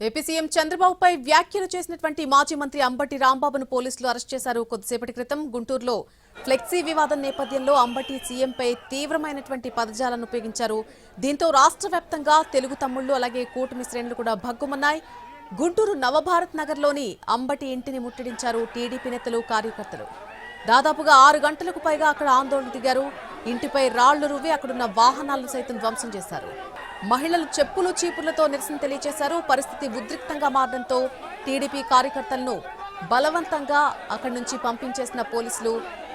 AP CM చంద్రబాబుపై వ్యాఖ్యలు చేసినటువంటి మాజీ మంత్రి అంబటి రాంబాబును పోలీసులు అరెస్ట్ చేశారు. కొద్దిసేపటి క్రితం గుంటూరులో ఫ్లెక్సీ వివాదం నేపథ్యంలో అంబటి సీఎంపై తీవ్రమైనటువంటి పదజాలను ఉపయోగించారు. దీంతో రాష్ట్ర వ్యాప్తంగా తెలుగు తమ్ముళ్లు అలాగే కూటమి శ్రేణులు కూడా భగ్గుమన్నాయి. గుంటూరు నవభారత్ నగర్లోని అంబటి ఇంటిని ముట్టడించారు టీడీపీ నేతలు, కార్యకర్తలు. దాదాపుగా 6 గంటలకు పైగా అక్కడ ఆందోళన దిగారు. ఇంటిపై రాళ్లు రువ్వి అక్కడున్న వాహనాలను సైతం ధ్వంసం చేశారు. మహిళలు చెప్పులు చీపుర్లతో నిరసన తెలియజేశారు. పరిస్థితి ఉద్రిక్తంగా మారడంతో టీడీపీ కార్యకర్తలను బలవంతంగా అక్కడి నుంచి పంపించేసిన పోలీసులు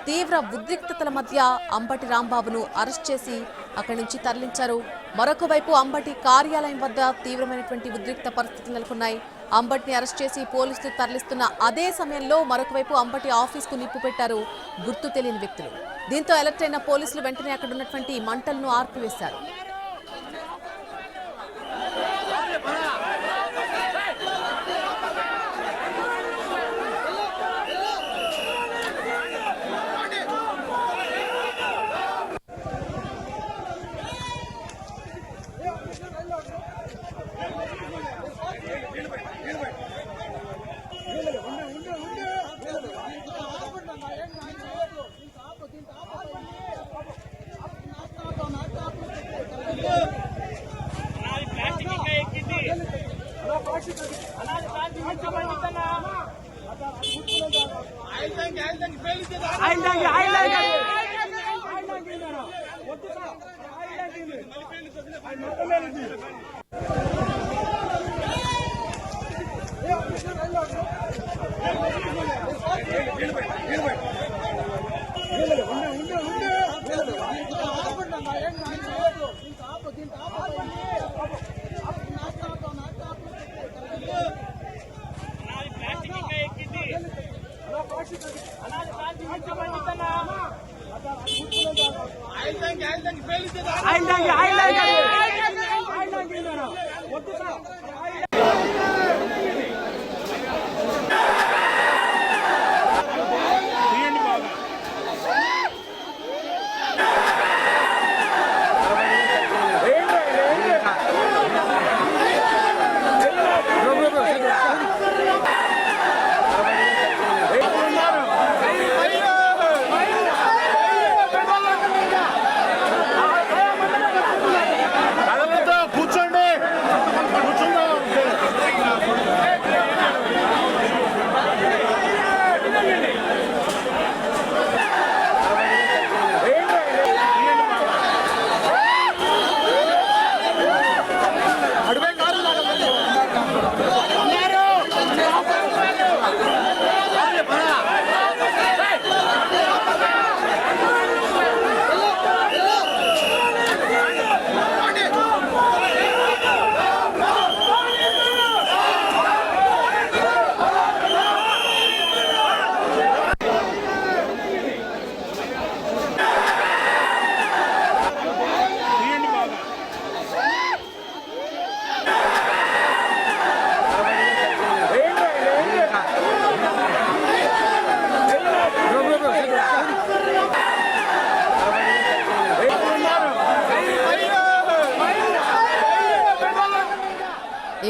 తీవ్ర ఉద్రిక్తతల మధ్య అంబటి రాంబాబును అరెస్ట్ చేసి అక్కడి నుంచి తరలించారు. మరొక వైపు అంబటి కార్యాలయం వద్ద తీవ్రమైనటువంటి ఉద్రిక్త పరిస్థితులు నెలకొన్నాయి. అంబటిని అరెస్ట్ చేసి పోలీసులు తరలిస్తున్న అదే సమయంలో మరొక వైపు అంబటి ఆఫీస్కు నిప్పు పెట్టారు గుర్తు తెలియని వ్యక్తులు. దీంతో అలర్ట్ అయిన పోలీసులు వెంటనే అక్కడ ఉన్నటువంటి మంటలను ఆర్పివేశారు.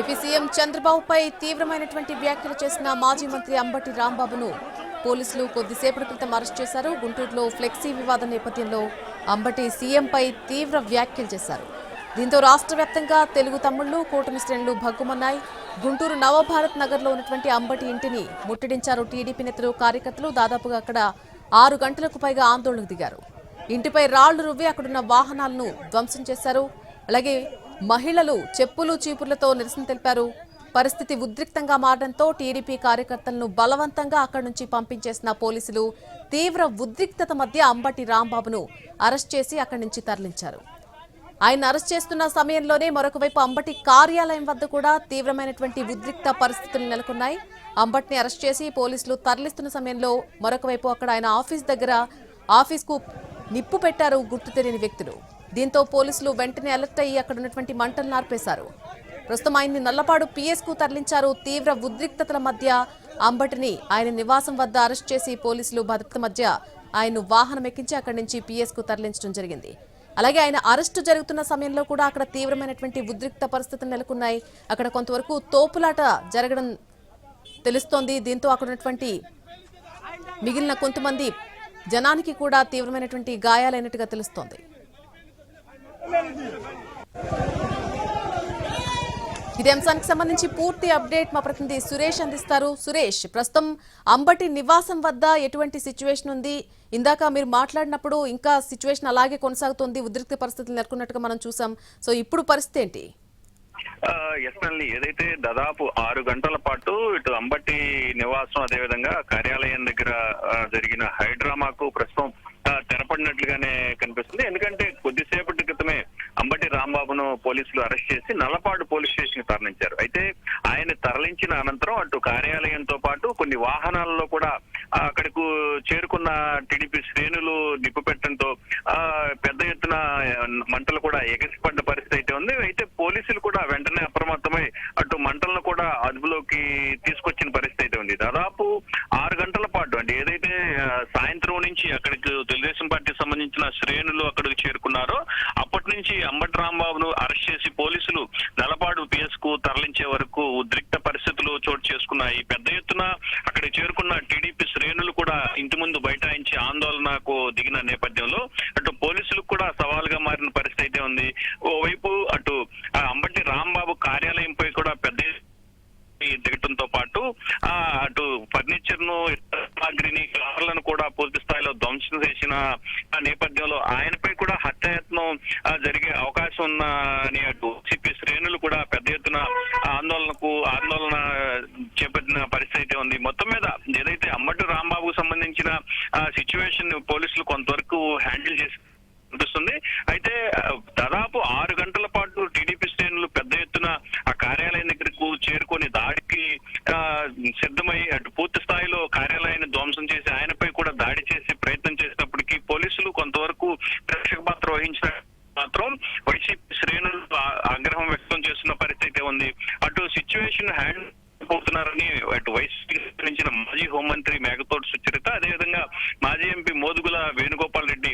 ఏపీ సీఎం చంద్రబాబుపై తీవ్రమైనటువంటి వ్యాఖ్యలు చేసిన మాజీ మంత్రి అంబటి రాంబాబును పోలీసులు కొద్దిసేపటి క్రితం అరెస్ట్ చేశారు. గుంటూరులో ఫ్లెక్సీ వివాదం నేపథ్యంలో అంబటి సీఎంపై తీవ్ర వ్యాఖ్యలు చేశారు. దీంతో రాష్ట్ర వ్యాప్తంగా తెలుగు తమ్ముళ్లు, కూటమి శ్రేణులు భగ్గుమన్నాయి. గుంటూరు నవభారత్ నగర్లో ఉన్నటువంటి అంబటి ఇంటిని ముట్టడించారు టీడీపీ నేతలు, కార్యకర్తలు. దాదాపుగా అక్కడ 6 గంటలకు పైగా ఆందోళనకు దిగారు. ఇంటిపై రాళ్లు రువ్వి అక్కడున్న వాహనాలను ధ్వంసం చేశారు. అలాగే మహిళలు చెప్పులు చీపుర్లతో నిరసన తెలిపారు. పరిస్థితి ఉద్రిక్తంగా మారడంతో టీడీపీ కార్యకర్తలను బలవంతంగా అక్కడి నుంచి పంపించేసిన పోలీసులు తీవ్ర ఉద్రిక్తత మధ్య అంబటి రాంబాబును అరెస్ట్ చేసి అక్కడి నుంచి తరలించారు. ఆయన అరెస్ట్ చేస్తున్న సమయంలోనే మరొక వైపు అంబటి కార్యాలయం వద్ద కూడా తీవ్రమైనటువంటి ఉద్రిక్త పరిస్థితులు నెలకొన్నాయి. అంబటిని అరెస్ట్ చేసి పోలీసులు తరలిస్తున్న సమయంలో మరొక వైపు అక్కడ ఆయన ఆఫీస్ దగ్గర ఆఫీస్కు నిప్పు పెట్టారు గుర్తు తెలియని వ్యక్తులు. దీంతో పోలీసులు వెంటనే అలర్ట్ అయ్యి అక్కడ ఉన్నటువంటి మంటలను ఆర్పేశారు. ప్రస్తుతం ఆయన్ని నల్లపాడు పిఎస్కు తరలించారు. తీవ్ర ఉద్రిక్తతల మధ్య అంబటిని ఆయన నివాసం వద్ద అరెస్ట్ చేసి పోలీసులు భద్రత మధ్య ఆయన్ను వాహనం ఎక్కించి అక్కడి నుంచి పిఎస్కు తరలించడం జరిగింది. అలాగే ఆయన అరెస్టు జరుగుతున్న సమయంలో కూడా అక్కడ తీవ్రమైనటువంటి ఉద్రిక్త పరిస్థితులు నెలకొన్నాయి. అక్కడ కొంతవరకు తోపులాట జరగడం తెలుస్తోంది. దీంతో అక్కడ ఉన్నటువంటి మిగిలిన కొంతమంది జనానికి కూడా తీవ్రమైనటువంటి గాయాలైనట్టుగా తెలుస్తోంది. ఇదే అంశానికి సంబంధించి పూర్తి అప్డేట్ మా ప్రతినిధి సురేష్ అందిస్తారు. సురేష్, ప్రస్తుతం అంబటి నివాసం వద్ద ఎటువంటి సిచ్యువేషన్ ఉంది? ఇందాక మీరు మాట్లాడినప్పుడు ఇంకా సిచ్యువేషన్ అలాగే కొనసాగుతోంది, ఉద్రిక్త పరిస్థితులు నెలకొన్నట్టుగా మనం చూసాం. సో ఇప్పుడు పరిస్థితి ఏంటి? ఏదైతే దాదాపు 6 గంటల పాటు ఇటు అంబటి నివాసం అదేవిధంగా కార్యాలయం దగ్గర జరిగిన హైడ్రామాకు ప్రస్తుతం తెరపడినట్లుగానే కనిపిస్తుంది. ఎందుకంటే కొద్దిసేపటి క్రితమే అంబటి రాంబాబును పోలీసులు అరెస్ట్ చేసి నల్లపాడు పోలీస్ స్టేషన్ తరలించారు. అయితే ఆయన తరలించిన అనంతరం అటు కార్యాలయంతో పాటు కొన్ని వాహనాలలో కూడా అక్కడకు చేరుకున్న టీడీపీ శ్రేణులు నిప్పు పెట్టడంతో పెద్ద ఎత్తున మంటలు కూడా ఎగసిపడ్డ పరిస్థితి అయితే ఉంది. అయితే పోలీసులు కూడా వెంటనే అప్రమత్తమై అటు మంటలను కూడా అదుపులోకి తీసుకొచ్చిన పరిస్థితి అయితే ఉంది. దాదాపు 6 గంటల పాటు అంటే ఏదైతే సాయంత్రం నుంచి అక్కడికి తెలుగుదేశం పార్టీకి సంబంధించిన శ్రేణులు అక్కడికి చేరుకున్నారో అప్పటి నుంచి అంబటి రాంబాబును అరెస్ట్ చేసి పోలీసులు నల్లపాడు పిఎస్ కు తరలించే వరకు ఉద్రిక్త పరిస్థితులు చోటు చేసుకున్నాయి. పెద్ద ఎత్తున అక్కడ చేరుకున్న టీడీపీ శ్రేణులు కూడా ఇంటి ముందు బైఠాయించి ఆందోళనకు దిగిన నేపథ్యంలో అటు పోలీసులకు కూడా సవాల్గా మారిన పరిస్థితి అయితే ఉంది. ఓవైపు అటు అంబటి రాంబాబు కార్యాలయంపై కూడా పెద్ద దిగటంతో పాటు అటు ఫర్నిచర్ ను సామాగ్రిని కార్లను కూడా పూర్తి స్థాయిలో ధ్వంసం చేసిన నేపథ్యంలో ఆయనపై కూడా హత్యాయత్నం జరిగే అవకాశం ఉందని అటు సిపి శ్రేణులు కూడా పెద్ద ఎత్తున ఆందోళన చేపట్టిన పరిస్థితి అయితే ఉంది. మొత్తం మీద ఏదైతే అంబటి రాంబాబుకు సంబంధించిన సిచ్యువేషన్ పోలీసులు కొంతవరకు హ్యాండిల్ చేసి అనిపిస్తుంది. అయితే దాదాపు 6 గంటల పాటు టీడీపీ శ్రేణులు పెద్ద ఎత్తున ఆ కార్యాలయం దగ్గరకు చేరుకొని దాడికి సిద్ధమై అటు పూర్తి స్థాయిలో కార్యాలయాన్ని ధ్వంసం చేసి ఆయనపై కూడా దాడి చేసి ప్రయత్నం చేసినప్పటికీ పోలీసులు కొంతవరకు రక్షక పాత్ర వహించిన మాత్రం వైసీపీ శ్రేణులు ఆగ్రహం వ్యక్తం చేస్తున్న పరిస్థితి ఉంది. అటు సిచ్యువేషన్ హ్యాండ్ పోతున్నారని అటు వైసీపీ సంబంధించిన మాజీ హోంమంత్రి మేఘతోటి సుచరిత అదేవిధంగా మాజీ ఎంపీ మోదుగుల వేణుగోపాల్ రెడ్డి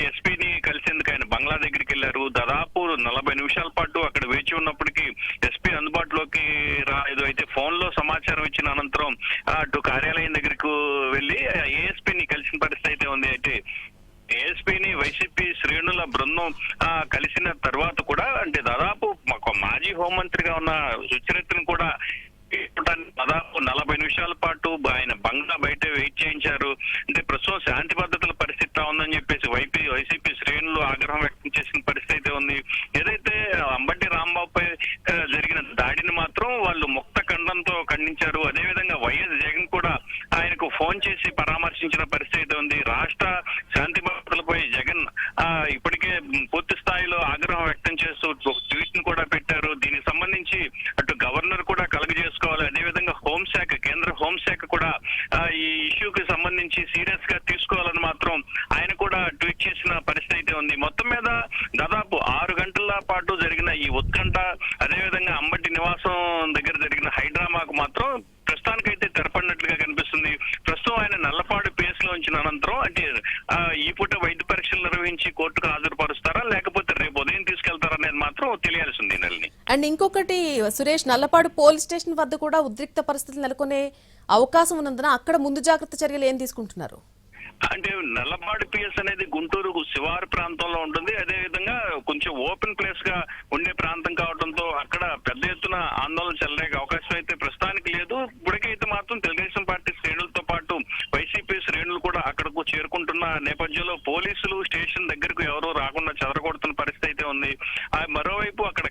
ఎస్పీని కలిసేందుకు ఆయన బంగ్లా దగ్గరికి వెళ్లారు. దాదాపు 40 నిమిషాల పాటు అక్కడ వేచి ఉన్నప్పటికీ ఎస్పీ అందుబాటులోకి రాలేదు. అయితే ఫోన్ లో సమాచారం ఇచ్చిన అనంతరం అటు కార్యాలయం దగ్గరకు వెళ్లి ఏఎస్పీని కలిసిన పరిస్థితి అయితే ఉంది. అయితే ఏఎస్పీని వైసీపీ శ్రేణుల బృందం కలిసిన తర్వాత కూడా అంటే దాదాపు మాజీ హోంమంత్రిగా ఉన్న సుచరితను కూడా దాదాపు 40 నిమిషాల పాటు ఆయన బంగ్లా బయట వెయిట్ చేయించారు. అంటే ప్రస్తుతం శాంతి భద్రతల పరిస్థితి ఉందని చెప్పేసి వైసీపీ శ్రేణులు ఆగ్రహం వ్యక్తం చేసిన పరిస్థితి అయితే ఉంది. ఏదైతే అంబటి రాంబాబుపై జరిగిన దాడిని మాత్రం వాళ్ళు ముక్త ఖండంతో ఖండించారు. అదేవిధంగా వైఎస్ జగన్ కూడా ఆయనకు ఫోన్ చేసి పరామర్శించిన పరిస్థితి అయితే ఉంది. రాష్ట్ర శాంతి భద్రతలపై జగన్ ఇప్పటికే పూర్తి స్థాయిలో ఆగ్రహం వ్యక్తం చేస్తూ ఒక ట్వీట్ ను కూడా పెట్టారు. దీనికి సంబంధించి అటు గవర్నర్ కూడా కలుగజేసుకోవాలి, అదేవిధంగా హోంశాఖ కేంద్ర హోంశాఖ కూడా ఈ ఇష్యూకి సంబంధించి సీరియస్ గా తీసుకోవాలని మాత్రం ఆయన కూడా ట్వీట్ చేసిన పరిస్థితి అయితే ఉంది. మొత్తం మీద దాదాపు 6 గంటల పాటు జరిగిన ఈ ఉత్కంఠ అదేవిధంగా అంబటి నివాసం దగ్గర జరిగిన హైడ్రామాకు మాత్రం ప్రస్తుతానికైతే తెరపడినట్లుగా కనిపిస్తుంది. ప్రస్తుతం ఆయన నల్లపాడు పిఎస్ లో ఉంచిన అనంతరం అంటే ఈ పూట వైద్య పరీక్షలు నిర్వహించి కోర్టుకు హాజరుపరుస్తారా లేకపోతే రేపు ఉదయం తీసుకెళ్తారా అనేది మాత్రం తెలియాల్సి ఉంది. అండ్ ఇంకొకటి సురేష్, నల్లపాడు పోలీస్ స్టేషన్ వద్ద కూడా ఉద్రిక్త పరిస్థితులు నెలకొనే అవకాశం ఉన్నందున అక్కడ ముందు జాగ్రత్త చర్యలు ఏం తీసుకుంటున్నారు? అంటే నల్లపాడు పిఎస్ అనేది గుంటూరు శివారు ప్రాంతంలో ఉంటుంది. అదేవిధంగా కొంచెం ఓపెన్ ప్లేస్ గా ఉండే ప్రాంతం కావడంతో అక్కడ పెద్ద ఎత్తున ఆందోళన చెలరేగే అవకాశం అయితే ప్రస్తుతానికి లేదు. ఇప్పటికైతే మాత్రం తెలుగుదేశం పార్టీ శ్రేణులతో పాటు వైసీపీ శ్రేణులు కూడా అక్కడకు చేరుకుంటున్న నేపథ్యంలో పోలీసులు స్టేషన్ దగ్గరకు ఎవరో రాకుండా చెదరగొడుతున్న పరిస్థితి అయితే ఉంది. మరోవైపు అక్కడ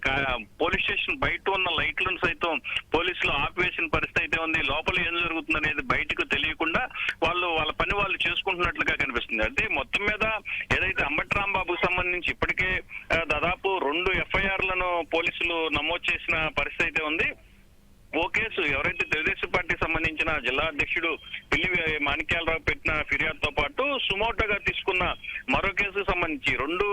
పోలీస్ స్టేషన్ బయట ఉన్న లైట్లను సైతం పోలీసులు ఆపివేసిన పరిస్థితి అయితే ఉంది. లోపల ఏం జరుగుతుంది అనేది బయటకు తెలియకుండా వాళ్ళ పని వాళ్ళు చేసుకుంటున్నట్లుగా కనిపిస్తుంది. అంటే మొత్తం మీద ఏదైతే అంబటి రాంబాబుకు సంబంధించి ఇప్పటికే దాదాపు 2 ఎఫ్ఐఆర్లను పోలీసులు నమోదు చేసిన పరిస్థితి అయితే ఉంది. ఓ కేసు ఎవరైతే తెలుగుదేశం పార్టీకి సంబంధించిన జిల్లా అధ్యక్షుడు పిల్లి మాణిక్యాలరావు పెట్టిన ఫిర్యాదుతో పాటు సుమోటోగా తీసుకున్న మరో కేసుకు సంబంధించి 2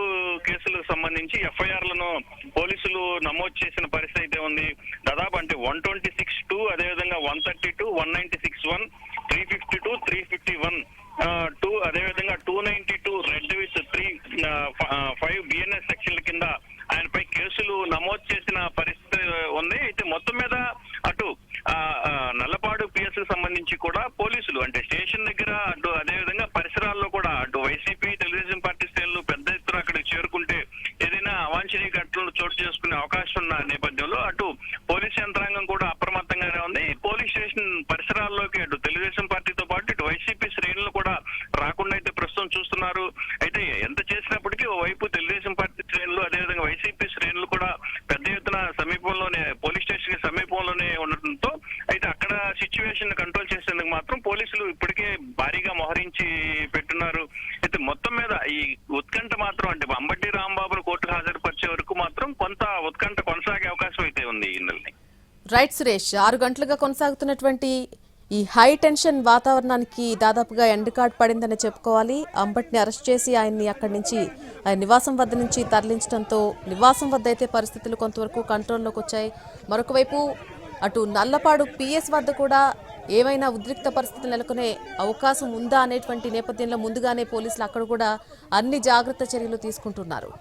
కేసులకు సంబంధించి ఎఫ్ఐఆర్లను పోలీసులు నమోదు చేసిన పరిస్థితి అయితే ఉంది. దాదాపు అంటే 126(2) అదేవిధంగా 132, 196(1), 352, 351, 2 అదేవిధంగా 292 రెడ్ విత్ 5 బిఎన్ఎస్ జరుగుతున్న నేపథ్యంలో అటు పోలీస్ యంత్రాంగం కూడా అప్రమత్తంగానే ఉంది. పోలీస్ స్టేషన్ పరిసరాల్లోకి అటు తెలుగుదేశం పార్టీతో పాటు ఇటు వైసీపీ శ్రేణులు కూడా రాకుండా అయితే ప్రస్తుతం చూస్తున్నారు. అయితే ఎంత చేసినప్పటికీ ఓవైపు తెలుగుదేశం పార్టీ శ్రేణులు అదేవిధంగా వైసీపీ శ్రేణులు కూడా పెద్ద ఎత్తున సమీపంలోనే పోలీస్ స్టేషన్ కి సమీపంలోనే ఉండటంతో అయితే అక్కడ సిచ్యువేషన్ కంట్రోల్ చేసేందుకు మాత్రం పోలీసులు ఇప్పటికే భారీగా మోహరించి పెట్టున్నారు. అయితే మొత్తం మీద ఈ ఉత్కంఠ మాత్రం అంటే అంబటి రాంబాబును కోర్టుకు హాజరుపరిచే వరకు మాత్రం కొంత ఉత్కంఠ కొనసాగే అవకాశం అయితే ఉంది. రైట్ సురేష్, 6 గంటలుగా కొనసాగుతున్నటువంటి ఈ హై టెన్షన్ వాతావరణానికి దాదాపుగా ఎండ్ కార్డ్ పడిందని చెప్పుకోవాలి. అంబటిని అరెస్ట్ చేసి ఆయన్ని అక్కడి నుంచి ఆయన నివాసం వద్ద నుంచి తరలించడంతో నివాసం వద్ద అయితే పరిస్థితులు కొంతవరకు కంట్రోల్లోకి వచ్చాయి. మరొక వైపు అటు నల్లపాడు పిఎస్ వద్ద కూడా ఏమైనా ఉద్రిక్త పరిస్థితులు నెలకొనే అవకాశం ఉందా అనేటువంటి నేపథ్యంలో ముందుగానే పోలీసులు అక్కడ కూడా అన్ని జాగ్రత్త చర్యలు తీసుకుంటున్నారు.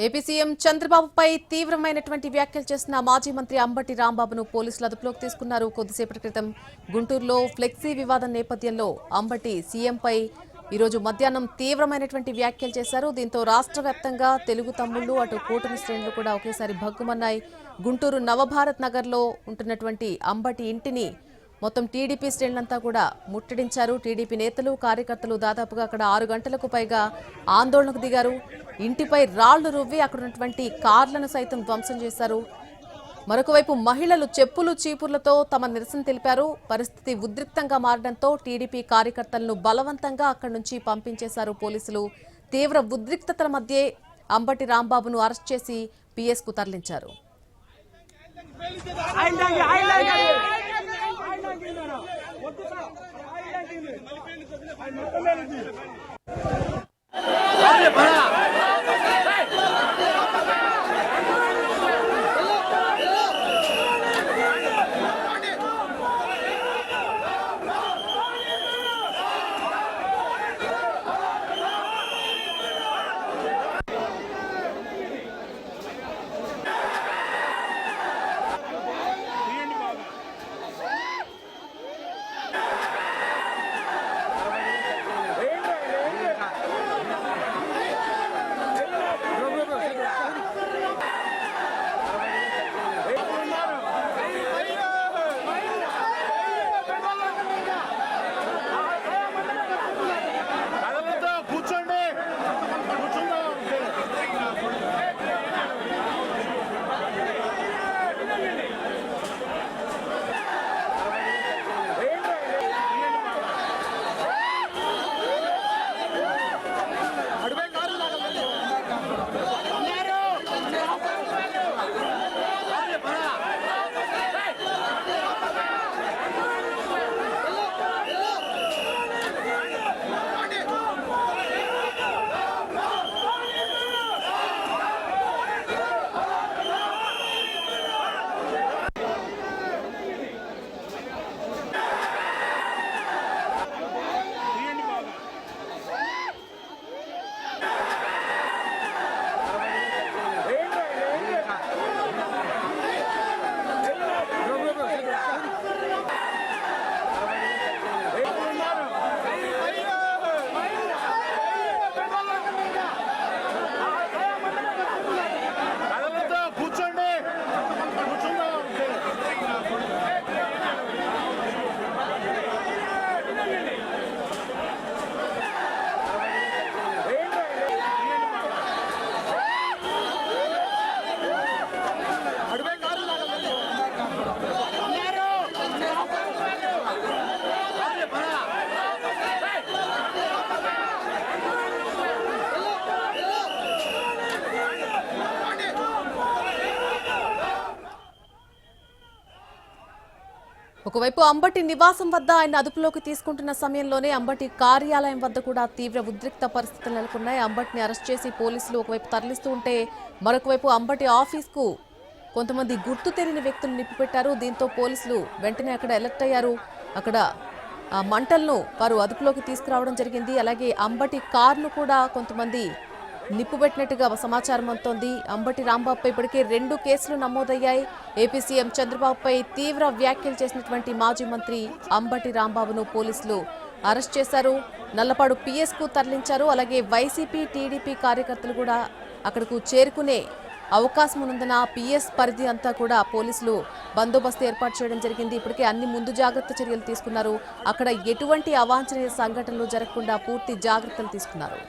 ఏపీ సీఎం చంద్రబాబుపై తీవ్రమైనటువంటి వ్యాఖ్యలు చేసిన మాజీ మంత్రి అంబటి రాంబాబును పోలీసులు అదుపులోకి తీసుకున్నారు. కొద్దిసేపటి క్రితం గుంటూరులో ఫ్లెక్సీ వివాదం నేపథ్యంలో అంబటి సీఎంపై ఈరోజు మధ్యాహ్నం తీవ్రమైనటువంటి వ్యాఖ్యలు చేశారు. దీంతో రాష్ట్ర వ్యాప్తంగా తెలుగు తమ్ముళ్లు అటు కూటమి శ్రేణులు కూడా ఒకేసారి భగ్గుమన్నాయి. గుంటూరు నవభారత్ నగర్లో ఉంటున్నటువంటి అంబటి ఇంటిని మొత్తం టీడీపీ శ్రేణులంతా కూడా ముట్టడించారు. టీడీపీ నేతలు కార్యకర్తలు దాదాపుగా అక్కడ 6 గంటలకు పైగా ఆందోళనకు దిగారు. ఇంటిపై రాళ్లు రువ్వి అక్కడ ఉన్నటువంటి కార్లను సైతం ధ్వంసం చేశారు. మరొకవైపు మహిళలు చెప్పులు చీపుర్లతో తమ నిరసన తెలిపారు. పరిస్థితి ఉద్రిక్తంగా మారడంతో టీడీపీ కార్యకర్తలను బలవంతంగా అక్కడి నుంచి పంపించేశారు పోలీసులు. తీవ్ర ఉద్రిక్తతల మధ్యే అంబటి రాంబాబును అరెస్ట్ చేసి పిఎస్ కు తరలించారు. ఒకవైపు అంబటి నివాసం వద్ద ఆయన అదుపులోకి తీసుకుంటున్న సమయంలోనే అంబటి కార్యాలయం వద్ద కూడా తీవ్ర ఉద్రిక్త పరిస్థితులు నెలకొన్నాయి. అంబటిని అరెస్ట్ చేసి పోలీసులు ఒకవైపు తరలిస్తూ ఉంటే మరొక వైపు అంబటి ఆఫీస్కు కొంతమంది గుర్తు తెలియని వ్యక్తులు నిప్పిపెట్టారు. దీంతో పోలీసులు వెంటనే అక్కడ అలర్ట్ అయ్యారు. అక్కడ ఆ మంటలను వారు అదుపులోకి తీసుకురావడం జరిగింది. అలాగే అంబటి కారును కూడా కొంతమంది నిప్పుపెట్టినట్టుగా సమాచారం అందుతోంది. అంబటి రాంబాబుపై ఇప్పటికే 2 కేసులు నమోదయ్యాయి. ఏపీ సీఎం చంద్రబాబుపై తీవ్ర వ్యాఖ్యలు చేసినటువంటి మాజీ మంత్రి అంబటి రాంబాబును పోలీసులు అరెస్ట్ చేశారు. నల్లపాడు పిఎస్కు తరలించారు. అలాగే వైసీపీ టీడీపీ కార్యకర్తలు కూడా అక్కడకు చేరుకునే అవకాశం ఉన్నందున పిఎస్ పరిధి అంతా కూడా పోలీసులు బందోబస్తు ఏర్పాటు చేయడం జరిగింది. ఇప్పటికే అన్ని ముందు జాగ్రత్త చర్యలు తీసుకున్నారు. అక్కడ ఎటువంటి అవాంఛనీయ సంఘటనలు జరగకుండా పూర్తి జాగ్రత్తలు తీసుకున్నారు.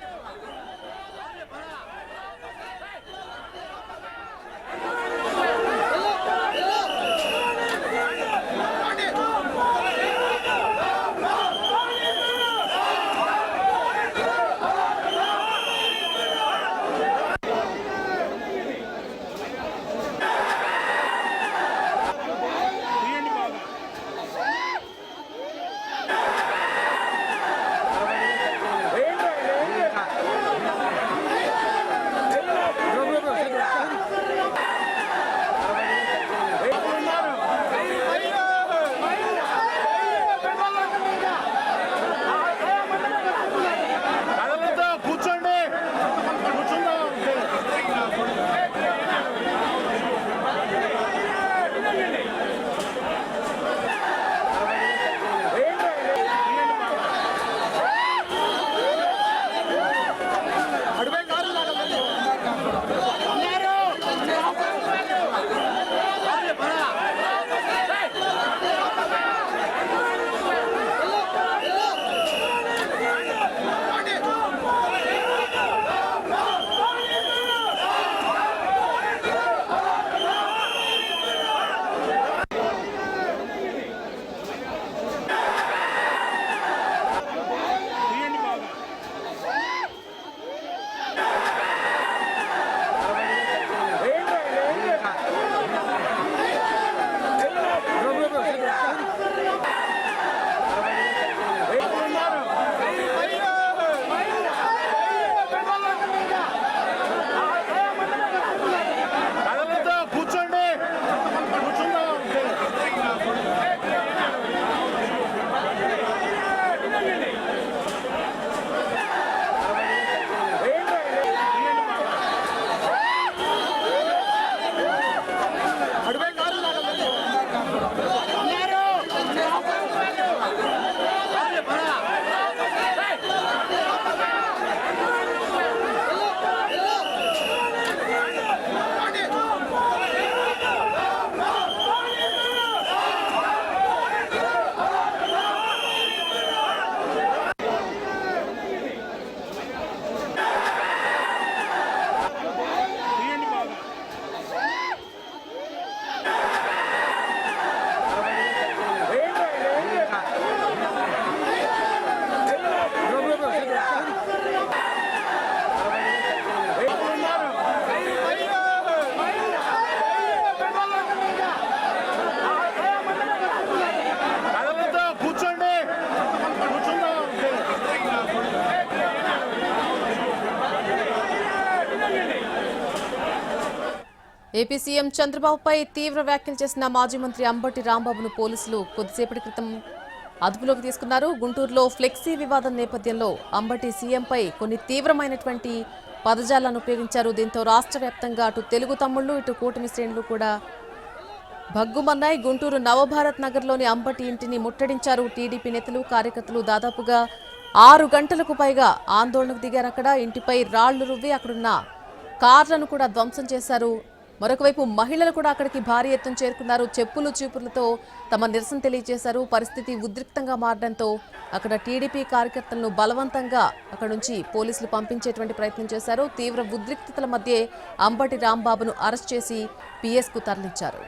ఏపీ సీఎం చంద్రబాబుపై తీవ్ర వ్యాఖ్యలు చేసిన మాజీ మంత్రి అంబటి రాంబాబును పోలీసులు కొద్దిసేపటి క్రితం అదుపులోకి తీసుకున్నారు. గుంటూరులో ఫ్లెక్సీ వివాదం నేపథ్యంలో అంబటి సీఎంపై కొన్ని తీవ్రమైనటువంటి పదజాలను ఉపయోగించారు. దీంతో రాష్ట్ర వ్యాప్తంగా అటు తెలుగు తమ్ముళ్లు ఇటు కూటమి శ్రేణులు కూడా భగ్గుమన్నాయి. గుంటూరు నవభారత్ నగర్లోని అంబటి ఇంటిని ముట్టడించారు టీడీపీ నేతలు కార్యకర్తలు. దాదాపుగా 6 గంటలకు పైగా ఆందోళనకు దిగారు. అక్కడ ఇంటిపై రాళ్లు రువ్వి అక్కడున్న కార్లను కూడా ధ్వంసం చేశారు. మరొకవైపు మహిళలు కూడా అక్కడికి భారీ ఎత్తున చేరుకున్నారు. చెప్పులు చీపులతో తమ నిరసన తెలియజేశారు. పరిస్థితి ఉద్రిక్తంగా మారడంతో అక్కడ టీడీపీ కార్యకర్తలను బలవంతంగా అక్కడ నుంచి పోలీసులు పంపించేటువంటి ప్రయత్నం చేశారు. తీవ్ర ఉద్రిక్తతల మధ్య అంబటి రాంబాబును అరెస్ట్ చేసి పిఎస్కు తరలించారు.